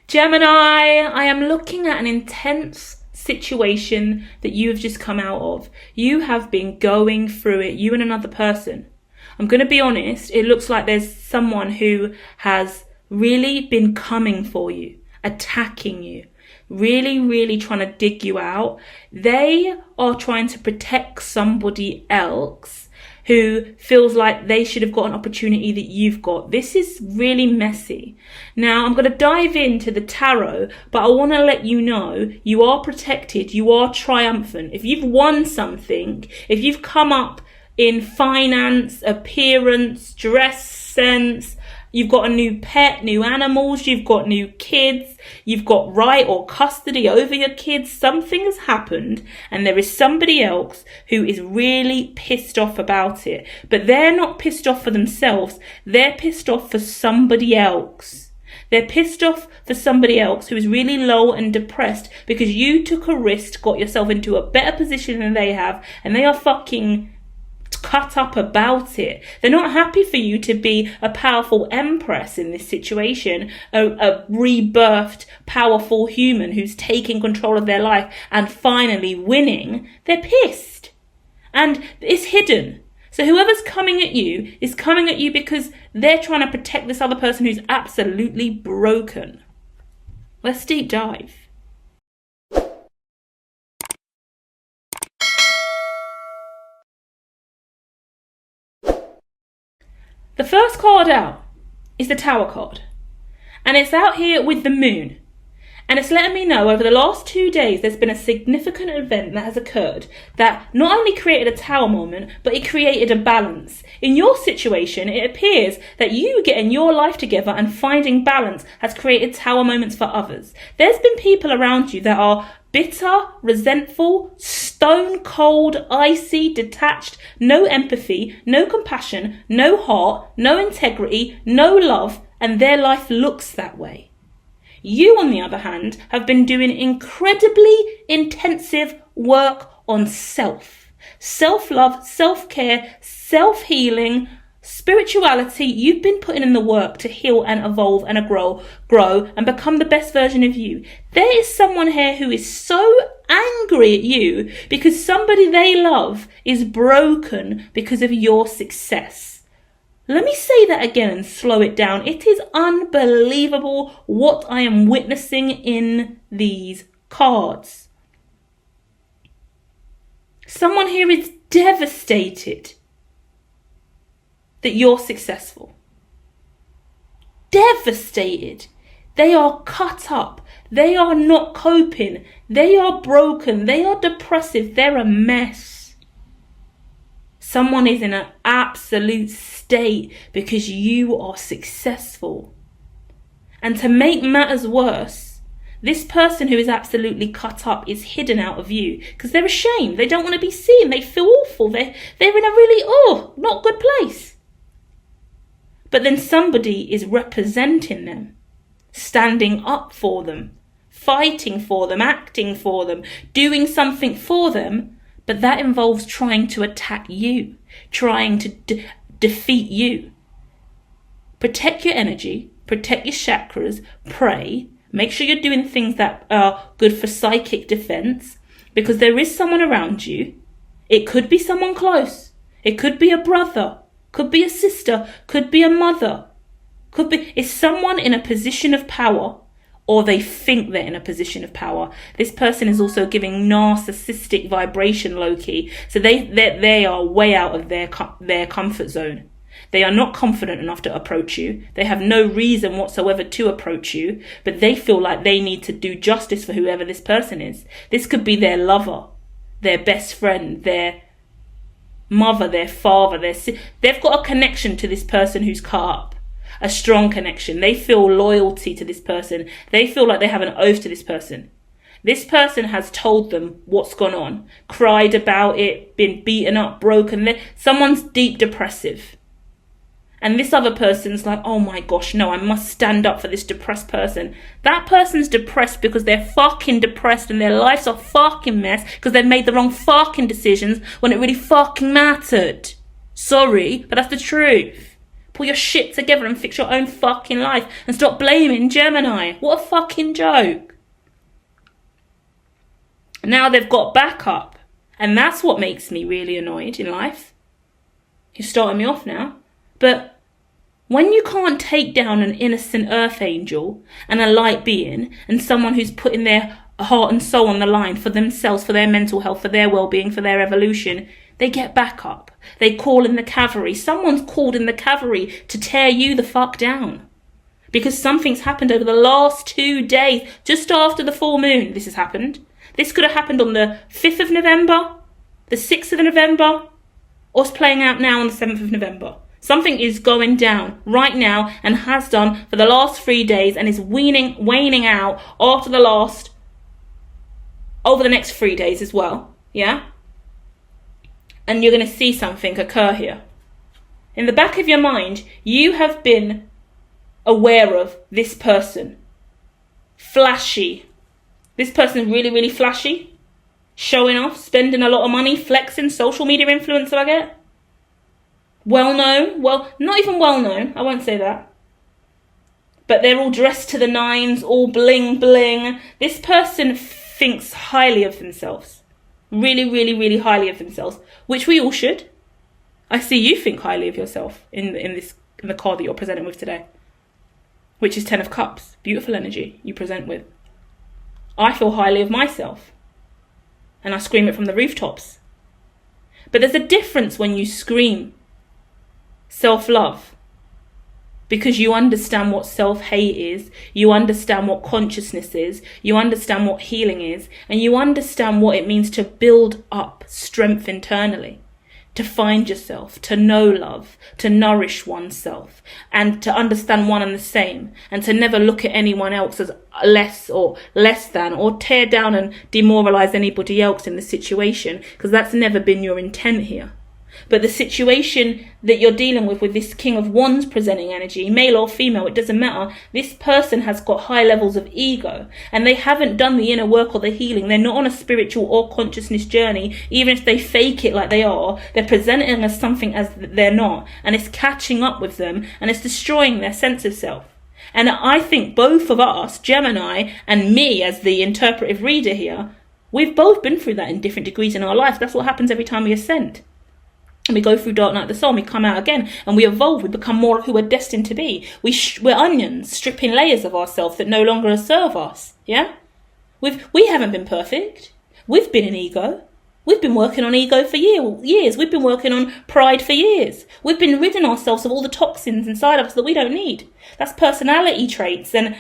Gemini, I am looking at an intense situation that you have just come out of. You have been going through it, you and another person. I'm going to be honest, it looks like there's someone who has really been coming for you, attacking you, really trying to dig you out. They are trying to protect somebody else who feels like they should have got an opportunity that you've got. This is really messy. Now, I'm going to dive into the tarot, but I want to let you know you are protected, you are triumphant. If you've won something, if you've come up in finance, appearance, dress sense, you've got a new pet, new animals, you've got new kids, you've got right or custody over your kids, something has happened and there is somebody else who is really pissed off about it. But they're not pissed off for themselves, they're pissed off for somebody else. They're pissed off for somebody else who is really low and depressed because you took a risk, got yourself into a better position than they have, and they are fucking cut up about it. They're not happy for you to be a powerful empress in this situation, a rebirthed powerful human who's taking control of their life and finally winning. They're pissed and it's hidden. So whoever's coming at you is coming at you because they're trying to protect this other person who's absolutely broken. Let's deep dive. The first card out is the Tower card, and it's out here with the moon, and it's letting me know over the last 2 days there's been a significant event that has occurred that not only created a Tower moment, but it created a balance. In your situation, it appears that you getting your life together and finding balance has created Tower moments for others. There's been people around you that are bitter, resentful, stone cold, icy, detached, no empathy, no compassion, no heart, no integrity, no love, and their life looks that way. You, on the other hand, have been doing incredibly intensive work on self. Self-love, self-care, self-healing, spirituality. You've been putting in the work to heal and evolve and grow and become the best version of you. There is someone here who is so angry at you because somebody they love is broken because of your success. Let me say that again and slow it down. It is unbelievable what I am witnessing in these cards. Someone here is devastated that you're successful. Devastated. They are cut up. They are not coping. They are broken. They are depressive. They're a mess. Someone is in an absolute state because you are successful. And to make matters worse, this person who is absolutely cut up is hidden out of view because they're ashamed. They don't want to be seen. They feel awful. They're in a really, not good place. But then somebody is representing them, standing up for them, fighting for them, acting for them, doing something for them. But that involves trying to attack you, trying to defeat you. Protect your energy, protect your chakras, pray, make sure you're doing things that are good for psychic defense, because there is someone around you. It could be someone close. It could be a brother, could be a sister, could be a mother, it's someone in a position of power, or they think they're in a position of power. This person is also giving narcissistic vibration low-key. So they are way out of their comfort zone. They are not confident enough to approach you. They have no reason whatsoever to approach you, but they feel like they need to do justice for whoever this person is. This could be their lover, their best friend, their mother, their father, they've got a connection to this person who's cut up. A strong connection. They feel loyalty to this person. They feel like they have an oath to this person. This person has told them what's gone on, cried about it, been beaten up, broken. Someone's deep depressive. And this other person's like, oh my gosh, no, I must stand up for this depressed person. That person's depressed because they're fucking depressed and their lives are fucking mess because they've made the wrong fucking decisions when it really fucking mattered. Sorry, but that's the truth. Pull your shit together and fix your own fucking life and stop blaming Gemini. What a fucking joke. Now they've got backup. And that's what makes me really annoyed in life. You're starting me off now. But when you can't take down an innocent earth angel and a light being and someone who's putting their heart and soul on the line for themselves, for their mental health, for their well-being, for their evolution, they get backup. They call in the cavalry. Someone's called in the cavalry to tear you the fuck down. Because something's happened over the last 2 days, just after the full moon. This has happened. This could have happened on the 5th of November, the 6th of November, or it's playing out now on the 7th of November. Something is going down right now and has done for the last 3 days and is waning out over the next 3 days as well. Yeah? And you're going to see something occur here. In the back of your mind, you have been aware of this person. Flashy. This person really, really flashy. Showing off, spending a lot of money, flexing, social media influencer, I get. Well known. Well, not even well known. I won't say that. But they're all dressed to the nines, all bling bling. This person thinks highly of themselves. Really, really, really highly of themselves. Which we all should. I see you think highly of yourself in the card that you're presenting with today. Which is 10 of Cups. Beautiful energy you present with. I feel highly of myself. And I scream it from the rooftops. But there's a difference when you scream self-love. Because you understand what self-hate is. You understand what consciousness is. You understand what healing is. And you understand what it means to build up strength internally. To find yourself, to know love, to nourish oneself, and to understand one and the same, and to never look at anyone else as less than, or tear down and demoralize anybody else in the situation, because that's never been your intent here. But the situation that you're dealing with this King of Wands presenting energy, male or female, it doesn't matter. This person has got high levels of ego and they haven't done the inner work or the healing. They're not on a spiritual or consciousness journey. Even if they fake it like they are, they're presenting as something as they're not. And it's catching up with them and it's destroying their sense of self. And I think both of us, Gemini and me as the interpretive reader here, we've both been through that in different degrees in our life. That's what happens every time we ascend. And we go through dark night of the soul, and we come out again, and we evolve, we become more of who we're destined to be. We're onions, stripping layers of ourselves that no longer serve us, yeah? We haven't been perfect. We've been in ego. We've been working on ego for years. We've been working on pride for years. We've been ridding ourselves of all the toxins inside of us that we don't need. That's personality traits and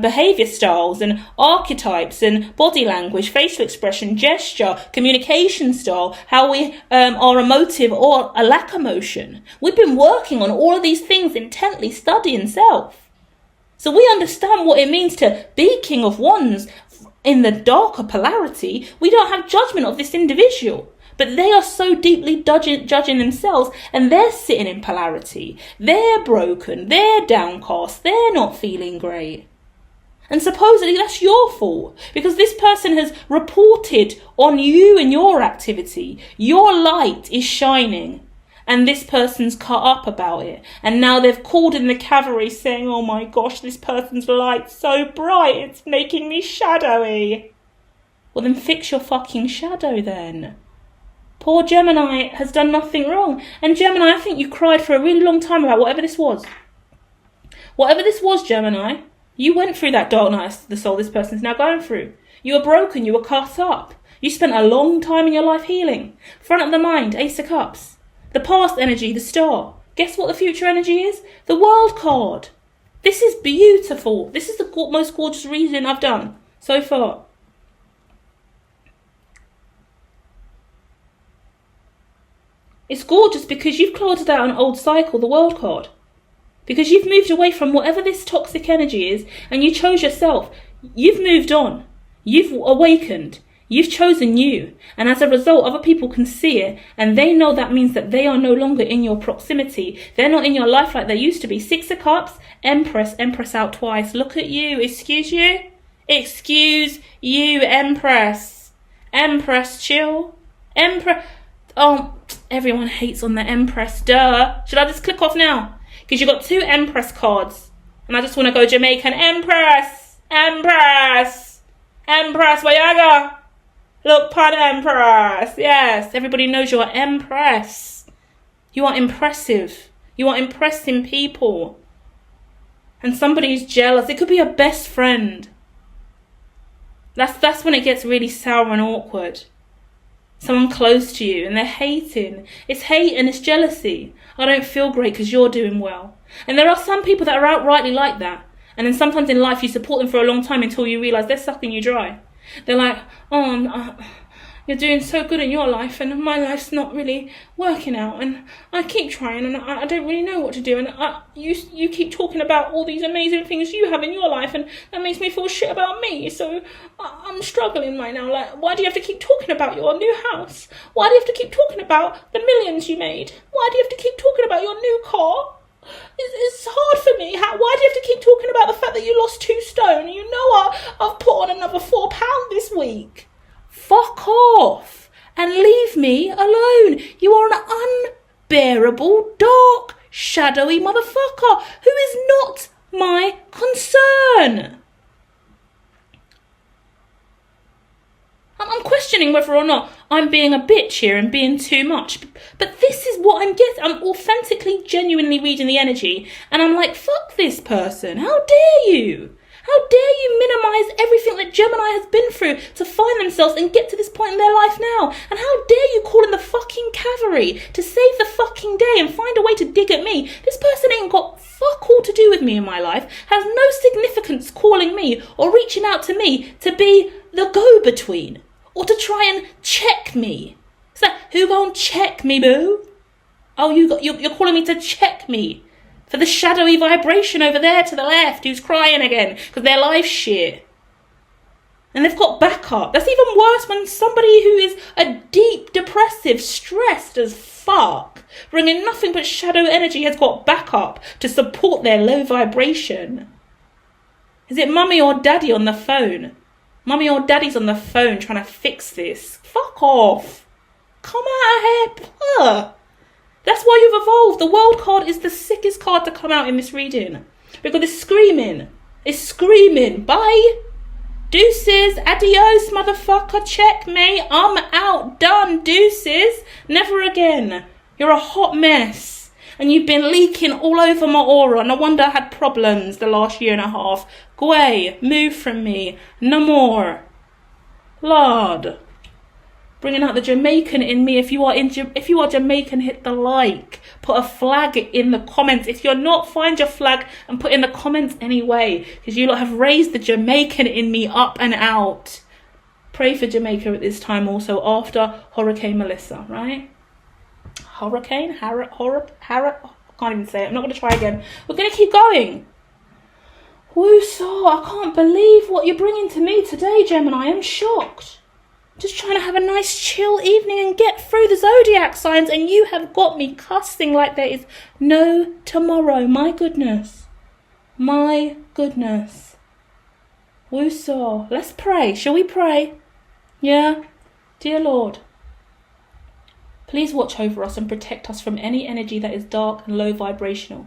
behavior styles and archetypes and body language, facial expression, gesture, communication style, how we are emotive or a lack emotion. We've been working on all of these things intently, studying self. So we understand what it means to be King of Wands. In the darker polarity, we don't have judgment of this individual. But they are so deeply judging themselves and they're sitting in polarity. They're broken, they're downcast, they're not feeling great. And supposedly that's your fault because this person has reported on you and your activity. Your light is shining. And this person's cut up about it. And now they've called in the cavalry saying, oh my gosh, this person's light's so bright, it's making me shadowy. Well then fix your fucking shadow then. Poor Gemini has done nothing wrong. And Gemini, I think you cried for a really long time about whatever this was. Whatever this was, Gemini, you went through that dark night of the soul this person's now going through. You were broken, you were cut up. You spent a long time in your life healing. Front of the mind, Ace of Cups. The past energy, the star. Guess what the future energy is? The World card. This is beautiful. This is the most gorgeous reading I've done so far. It's gorgeous because you've closed out an old cycle, the World card. Because you've moved away from whatever this toxic energy is and you chose yourself. You've moved on. You've awakened. You've chosen you, and as a result, other people can see it, and they know that means that they are no longer in your proximity. They're not in your life like they used to be. 6 of Cups, Empress out twice. Look at you. Excuse you? Excuse you, Empress. Empress, chill. Empress. Oh, everyone hates on the Empress. Duh. Should I just click off now? Because you've got 2 Empress cards. And I just want to go Jamaican. Empress! Empress! Empress, where you go? Look, pan Empress. Yes, everybody knows you're Empress. You are impressive. You are impressing people. And somebody's jealous. It could be a best friend. That's when it gets really sour and awkward. Someone close to you and they're hating. It's hate and it's jealousy. I don't feel great because you're doing well. And there are some people that are outrightly like that. And then sometimes in life you support them for a long time until you realise they're sucking you dry. They're like, oh, you're doing so good in your life and my life's not really working out and I keep trying and I don't really know what to do and you keep talking about all these amazing things you have in your life and that makes me feel shit about me, so I'm struggling right now. Like, why do you have to keep talking about your new house? Why do you have to keep talking about the millions you made? Why do you have to keep talking about your new car? It's hard for me. Why do you have to keep talking about the fact that you lost 2 stone? You know I've put on another £4 this week. Fuck off and leave me alone. You are an unbearable, dark, shadowy motherfucker who is not my concern. I'm questioning whether or not I'm being a bitch here and being too much. But this is what I'm getting. I'm authentically, genuinely reading the energy. And I'm like, fuck this person. How dare you? How dare you minimise everything that Gemini has been through to find themselves and get to this point in their life now? And how dare you call in the fucking cavalry to save the fucking day and find a way to dig at me? This person ain't got fuck all to do with me in my life, has no significance calling me or reaching out to me to be the go-between or to try and check me. So who gon' check me, boo? Oh, you're calling me to check me? For the shadowy vibration over there to the left who's crying again because their life's shit. And they've got backup. That's even worse when somebody who is a deep depressive, stressed as fuck, bringing nothing but shadow energy has got backup to support their low vibration. Is it mummy or daddy on the phone? Mummy or daddy's on the phone trying to fix this. Fuck off. Come out of here. Ugh. That's why you've evolved. The world card is the sickest card to come out in this reading. Because it's screaming. It's screaming. Bye. Deuces. Adios, motherfucker. Checkmate. I'm out. Done. Deuces. Never again. You're a hot mess. And you've been leaking all over my aura. No wonder I had problems the last year and a half. Go away. Move from me. No more. Lord. Bringing out the Jamaican in me. If you are Jamaican, hit the like. Put a flag in the comments. If you're not, find your flag and put in the comments anyway. Because you lot have raised the Jamaican in me up and out. Pray for Jamaica at this time also after Hurricane Melissa, right? Hurricane? I can't even say it. I'm not going to try again. We're going to keep going. Woo-saw, I can't believe what you're bringing to me today, Gemini. I'm shocked. Just trying to have a nice chill evening and get through the zodiac signs, and you have got me cussing like there is no tomorrow. My goodness. My goodness. Woo-saw. Let's pray. Shall we pray? Yeah? Dear Lord, please watch over us and protect us from any energy that is dark and low vibrational.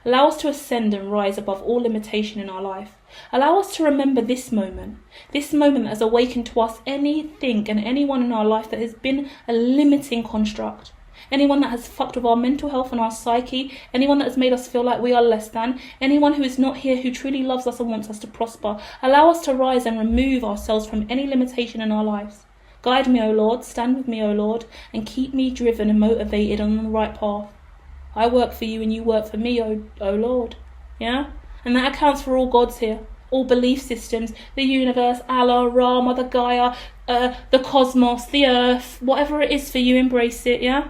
Allow us to ascend and rise above all limitation in our life. Allow us to remember this moment that has awakened to us anything and anyone in our life that has been a limiting construct. Anyone that has fucked with our mental health and our psyche, anyone that has made us feel like we are less than, anyone who is not here who truly loves us and wants us to prosper. Allow us to rise and remove ourselves from any limitation in our lives. Guide me, O Lord, stand with me, O Lord, and keep me driven and motivated on the right path. I work for you and you work for me, O Lord. Yeah? And that accounts for all gods here. All belief systems, the universe, Allah, Ra, Mother Gaia, the cosmos, the earth, whatever it is for you, embrace it, yeah?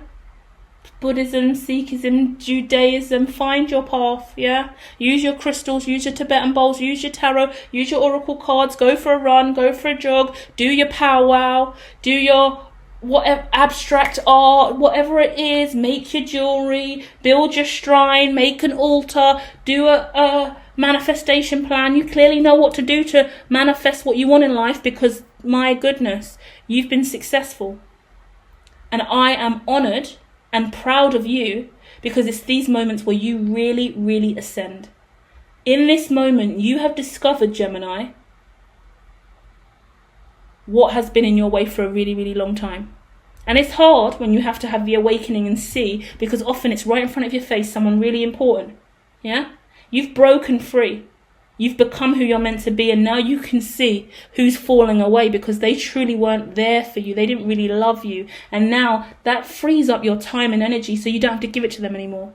Buddhism, Sikhism, Judaism, find your path, yeah? Use your crystals, use your Tibetan bowls, use your tarot, use your oracle cards, go for a run, go for a jog, do your powwow, do your whatever abstract art, whatever it is, make your jewelry, build your shrine, make an altar, do a manifestation plan. You clearly know what to do to manifest what you want in life because, my goodness, you've been successful. And I am honoured and proud of you because it's these moments where you really, really ascend. In this moment, you have discovered, Gemini, what has been in your way for a really, really long time. And it's hard when you have to have the awakening and see, because often it's right in front of your face, someone really important. Yeah? You've broken free. You've become who you're meant to be, and now you can see who's falling away because they truly weren't there for you. They didn't really love you. And now that frees up your time and energy so you don't have to give it to them anymore.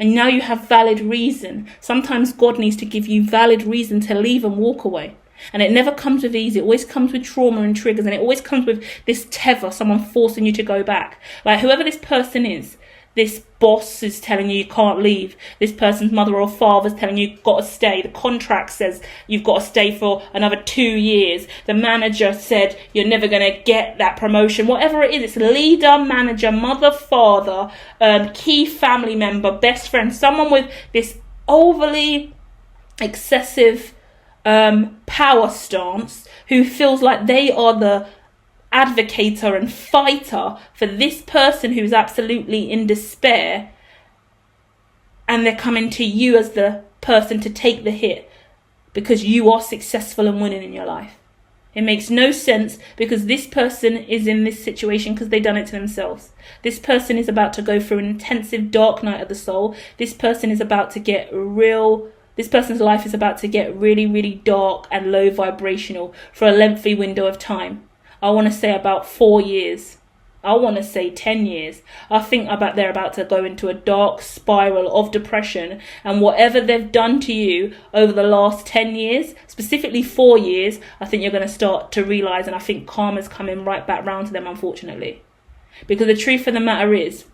And now you have valid reason. Sometimes God needs to give you valid reason to leave and walk away. And it never comes with ease. It always comes with trauma and triggers. And it always comes with this tether, someone forcing you to go back. Like whoever this person is, this boss is telling you can't leave. This person's mother or father is telling you you've got to stay. The contract says you've got to stay for another 2 years. The manager said you're never going to get that promotion. Whatever it is, it's leader, manager, mother, father, key family member, best friend, someone with this overly excessive power stance who feels like they are the advocator and fighter for this person who's absolutely in despair, and they're coming to you as the person to take the hit because you are successful and winning in your life. It makes no sense because this person is in this situation because they've done it to themselves. This person is about to go through an intensive dark night of the soul. This person is about to get this person's life is about to get really, really dark and low vibrational for a lengthy window of time. I want to say about 4 years. I want to say 10 years. I think they're about to go into a dark spiral of depression, and whatever they've done to you over the last 10 years, specifically 4 years, I think you're going to start to realize, and I think karma's coming right back round to them, unfortunately. Because the truth of the matter is,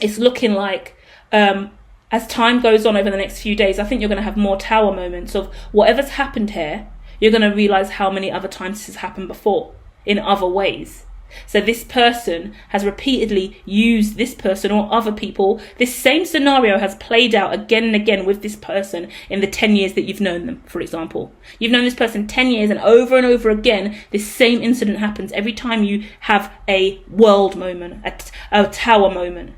it's looking like as time goes on over the next few days, I think you're going to have more tower moments of whatever's happened here. You're going to realize how many other times this has happened before in other ways. So this person has repeatedly used this person or other people. This same scenario has played out again and again with this person in the 10 years that you've known them, for example. You've known this person 10 years and over again, this same incident happens every time you have a world moment, a tower moment.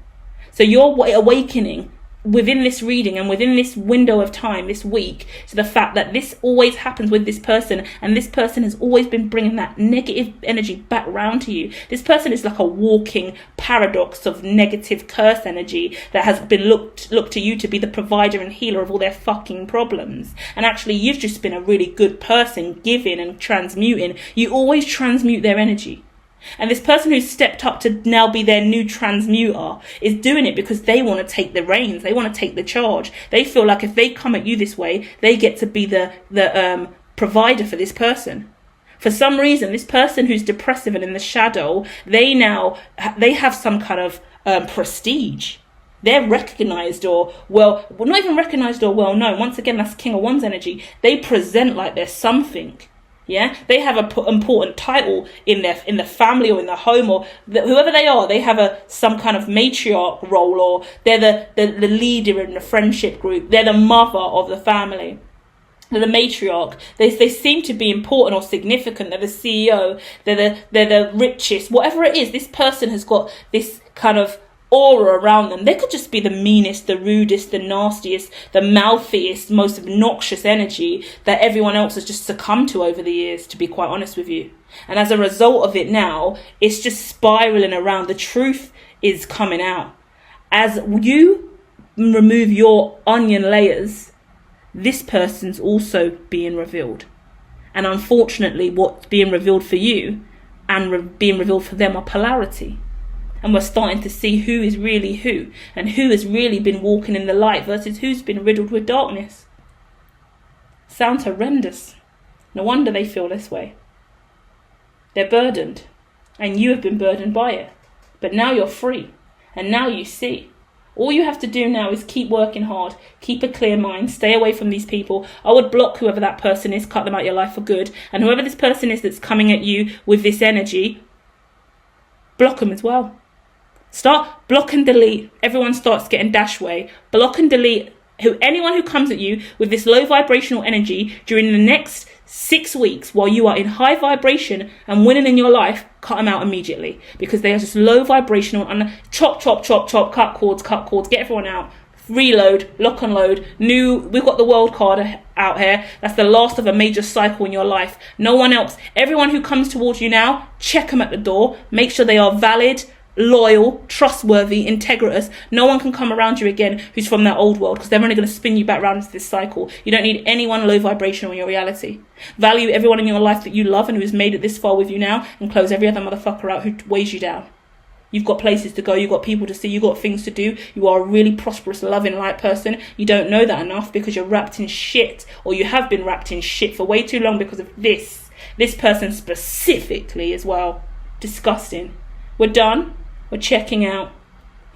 So you're awakening within this reading and within this window of time, this week, to the fact that this always happens with this person, and this person has always been bringing that negative energy back round to you. This person is like a walking paradox of negative curse energy that has been looked to you to be the provider and healer of all their fucking problems. And actually, you've just been a really good person, giving and transmuting. You always transmute their energy. And this person who's stepped up to now be their new transmuter is doing it because they want to take the reins. They want to take the charge. They feel like if they come at you this way, they get to be the provider for this person. For some reason, this person who's depressive and in the shadow, they have some kind of prestige. They're recognized or not even recognized or well known. Once again, that's King of Wands energy. They present like they're something. Yeah, they have an important title in the family or in the home, or whoever they are. They have some kind of matriarch role, or they're the leader in the friendship group. They're the mother of the family. They're the matriarch. They seem to be important or significant. They're the CEO. They're the richest. Whatever it is, this person has got this kind of aura around them. They could just be the meanest, the rudest, the nastiest, the mouthiest, most obnoxious energy that everyone else has just succumbed to over the years, to be quite honest with you. And as a result of it now, it's just spiraling around. The truth is coming out. As you remove your onion layers, this person's also being revealed. And unfortunately, what's being revealed for you and being revealed for them are polarity. And we're starting to see who is really who, and who has really been walking in the light versus who's been riddled with darkness. Sounds horrendous. No wonder they feel this way. They're burdened, and you have been burdened by it. But now you're free, and now you see. All you have to do now is keep working hard, keep a clear mind, stay away from these people. I would block whoever that person is, cut them out of your life for good. And whoever this person is that's coming at you with this energy, block them as well. Start block and delete. Everyone starts getting dash way. Block and delete anyone who comes at you with this low vibrational energy during the next 6 weeks while you are in high vibration and winning in your life, cut them out immediately, because they are just low vibrational. And chop, cut cords, get everyone out. Reload, lock and load. We've got the world card out here. That's the last of a major cycle in your life. No one else. Everyone who comes towards you now, check them at the door. Make sure they are valid, loyal, trustworthy, integritous. No one can come around you again who's from that old world, because they're only going to spin you back around into this cycle. You don't need anyone low vibrational in your reality. Value everyone in your life that you love and who's made it this far with you now, and close every other motherfucker out who weighs you down. You've got places to go, you've got people to see, you've got things to do. You are a really prosperous, loving, light person. You don't know that enough because you're wrapped in shit, or you have been wrapped in shit for way too long because of this person specifically as well. Disgusting. We're done. We're checking out.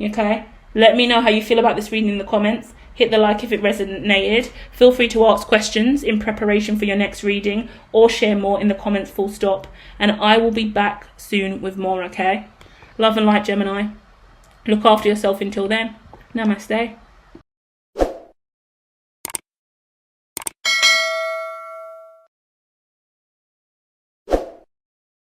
Okay? Let me know how you feel about this reading in the comments. Hit the like if it resonated. Feel free to ask questions in preparation for your next reading, or share more in the comments, full stop. And I will be back soon with more, okay? Love and light, Gemini. Look after yourself until then. Namaste.